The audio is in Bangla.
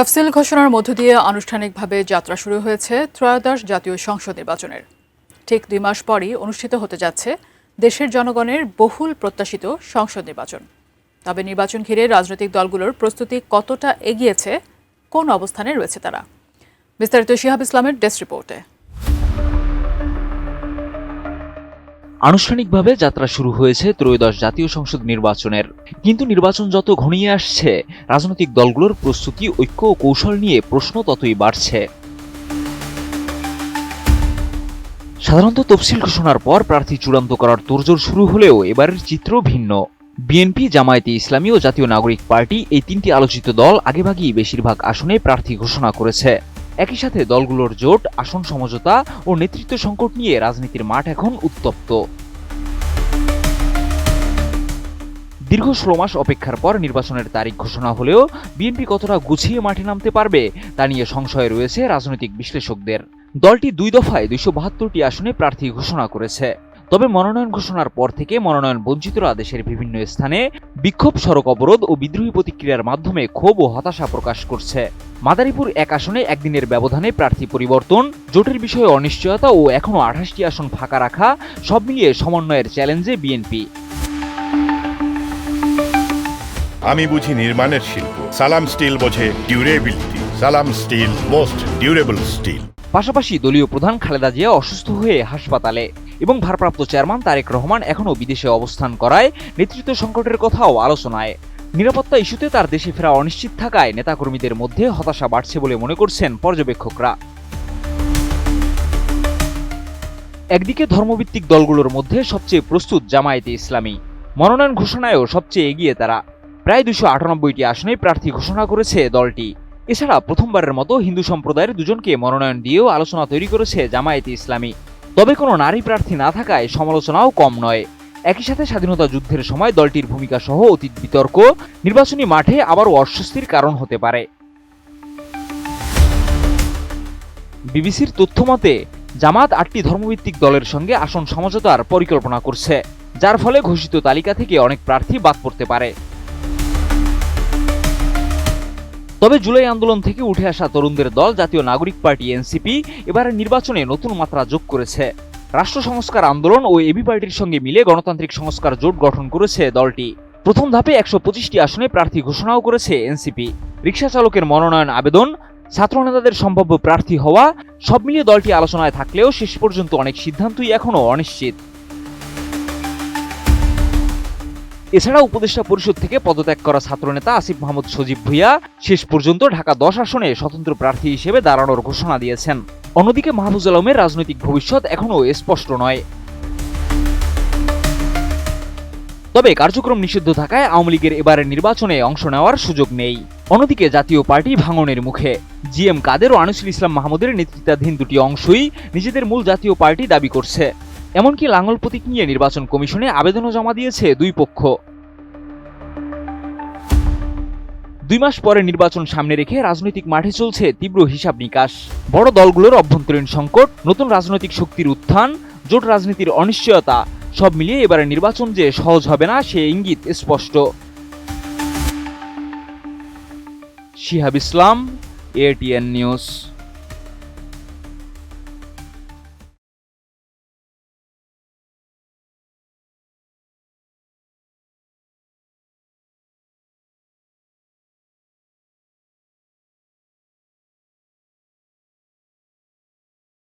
তফসিল ঘোষণার মধ্য দিয়ে আনুষ্ঠানিকভাবে যাত্রা শুরু হয়েছে ত্রয়োদশ জাতীয় সংসদ নির্বাচনের। ঠিক 2 মাস পরই অনুষ্ঠিত হতে যাচ্ছে দেশের জনগণের বহুল প্রত্যাশিত সংসদ নির্বাচন। তবে নির্বাচন ঘিরে রাজনৈতিক দলগুলোর প্রস্তুতি কতটা এগিয়েছে, কোন অবস্থানে রয়েছে তারা? বিস্তারিত শিহাব ইসলামের ডেস্ক রিপোর্টে। আনুষ্ঠানিকভাবে যাত্রা শুরু হয়েছে ত্রয়োদশ জাতীয় সংসদ নির্বাচনের। কিন্তু নির্বাচন যত ঘনিয়ে আসছে, রাজনৈতিক দলগুলোর প্রস্তুতি, ঐক্য ও কৌশল নিয়ে প্রশ্ন ততই বাড়ছে। সাধারণত তফসিল ঘোষণার পর প্রার্থী চূড়ান্ত করার তোড়জোড় শুরু হলেও এবারের চিত্র ভিন্ন। বিএনপি, জামায়াতে ইসলামী ও জাতীয় নাগরিক পার্টি, এই তিনটি আলোচিত দল আগেভাগেই বেশিরভাগ আসনে প্রার্থী ঘোষণা করেছে। একই সাথে দলগুলোর জোট, আসন সমঝোতা ও নেতৃত্ব সংকট নিয়ে রাজনীতির মাঠ এখন উত্তপ্ত। দীর্ঘ 16 মাস অপেক্ষার পর নির্বাচনের তারিখ ঘোষণা হলেও বিএনপি কতটা গুছিয়ে মাঠে নামতে পারবে তা নিয়ে সংশয় রয়েছে রাজনৈতিক বিশ্লেষকদের। দলটি 2 দফায় 272টি আসনে প্রার্থী ঘোষণা করেছে। তবে মনোনয়ন ঘোষণার পর থেকে মনোনয়ন বঞ্চিতরা দেশের বিভিন্ন স্থানে বিক্ষোভ, সড়ক অবরোধ ও বিদ্রোহী প্রতিক্রিয়ার মাধ্যমে ক্ষোভ ও হতাশা প্রকাশ করছে। মাদারীপুর 1 আসনে একদিনের ব্যবধানে প্রার্থী পরিবর্তন, জোটের বিষয়ে অনিশ্চয়তা ও এখনও 28টি আসন ফাঁকা রাখা, সব মিলিয়ে সমন্বয়ের চ্যালেঞ্জে বিএনপি। আমি বুঝি নির্মাণের শিল্প, সালাম স্টিল বোঝে ডিউরেবিলিটি। সালাম স্টিল, মোস্ট ডিউরেবল স্টিল। পাশাপাশি দলীয় প্রধান খালেদা জিয়া অসুস্থ হয়ে হাসপাতালে এবং ভারপ্রাপ্ত চেয়ারম্যান তারেক রহমান এখনও বিদেশে অবস্থান করায় নেতৃত্ব সংকটের কথাও আলোচনায়। নিরাপত্তা ইস্যুতে তার দেশে ফেরা অনিশ্চিত থাকায় নেতাকর্মীদের মধ্যে হতাশা বাড়ছে বলে মনে করছেন পর্যবেক্ষকরা। একদিকে ধর্মভিত্তিক দলগুলোর মধ্যে সবচেয়ে প্রস্তুত জামায়াতে ইসলামী, মনোনয়ন ঘোষণায়ও সবচেয়ে এগিয়ে তারা। প্রায় 298টি আসনে প্রার্থী ঘোষণা করেছে দলটি। এছাড়া প্রথমবারের মতো হিন্দু সম্প্রদায়ের 2 জনকে মনোনয়ন দিয়েও আলোচনা তৈরি করেছে জামায়াতে ইসলামী। তবে কোনো নারী প্রার্থী না থাকায় সমালোচনাও কম নয়। একই সাথে স্বাধীনতা যুদ্ধের সময় দলটির ভূমিকা সহ অতীত বিতর্ক নির্বাচনী মাঠে আবারও অস্বস্তির কারণ হতে পারে। বিবিসির তথ্য মতে জামাত 8টি ধর্মভিত্তিক দলের সঙ্গে আসন সমঝোতার পরিকল্পনা করছে, যার ফলে ঘোষিত তালিকা থেকে অনেক প্রার্থী বাদ পড়তে পারে। তবে জুলাই আন্দোলন থেকে উঠে আসা তরুণদের দল জাতীয় নাগরিক পার্টি এনসিপি এবারের নির্বাচনে নতুন মাত্রা যোগ করেছে। রাষ্ট্র সংস্কার আন্দোলন ও এবি পার্টির সঙ্গে মিলে গণতান্ত্রিক সংস্কার জোট গঠন করেছে দলটি। প্রথম ধাপে 125টি আসনে প্রার্থী ঘোষণাও করেছে এনসিপি। রিকশা চালকের মনোনয়ন আবেদন, ছাত্রনেতাদের সম্ভাব্য প্রার্থী হওয়া, সব মিলিয়ে দলটি আলোচনায় থাকলেও শেষ পর্যন্ত অনেক সিদ্ধান্তই এখনও অনিশ্চিত। এছাড়া উপদেষ্টা পরিষদ থেকে পদত্যাগ করা ছাত্রনেতা আসিফ মাহমুদ সজীব ভুঁইয়া শেষ পর্যন্ত ঢাকা 10 আসনে স্বতন্ত্র প্রার্থী হিসেবে দাঁড়ানোর ঘোষণা দিয়েছেন। অন্যদিকে মাহফুজ আলমের রাজনৈতিক ভবিষ্যৎ এখনও স্পষ্ট নয়। তবে কার্যক্রম নিষিদ্ধ থাকায় আওয়ামী লীগের এবারের নির্বাচনে অংশ নেওয়ার সুযোগ নেই। অন্যদিকে জাতীয় পার্টি ভাঙনের মুখে। জিএম কাদের ও আনিসুল ইসলাম মাহমুদের নেতৃত্বাধীন 2টি অংশই নিজেদের মূল জাতীয় পার্টি দাবি করছে। এমনকি লাঙ্গল প্রতীক নিয়ে নির্বাচন কমিশনে আবেদনও জমা দিয়েছে 2 পক্ষ। 2 মাস পরে নির্বাচন সামনে রেখে রাজনৈতিক মাঠে চলছে তীব্র হিসাব নিকাশ। বড় দলগুলোর অভ্যন্তরীণ সংকট, নতুন রাজনৈতিক শক্তির উত্থান, জোট রাজনীতির অনিশ্চয়তা, সব মিলিয়ে এবারে নির্বাচন যে সহজ হবে না সে ইঙ্গিত স্পষ্ট। শিহাব ইসলাম, এটিএন নিউজ।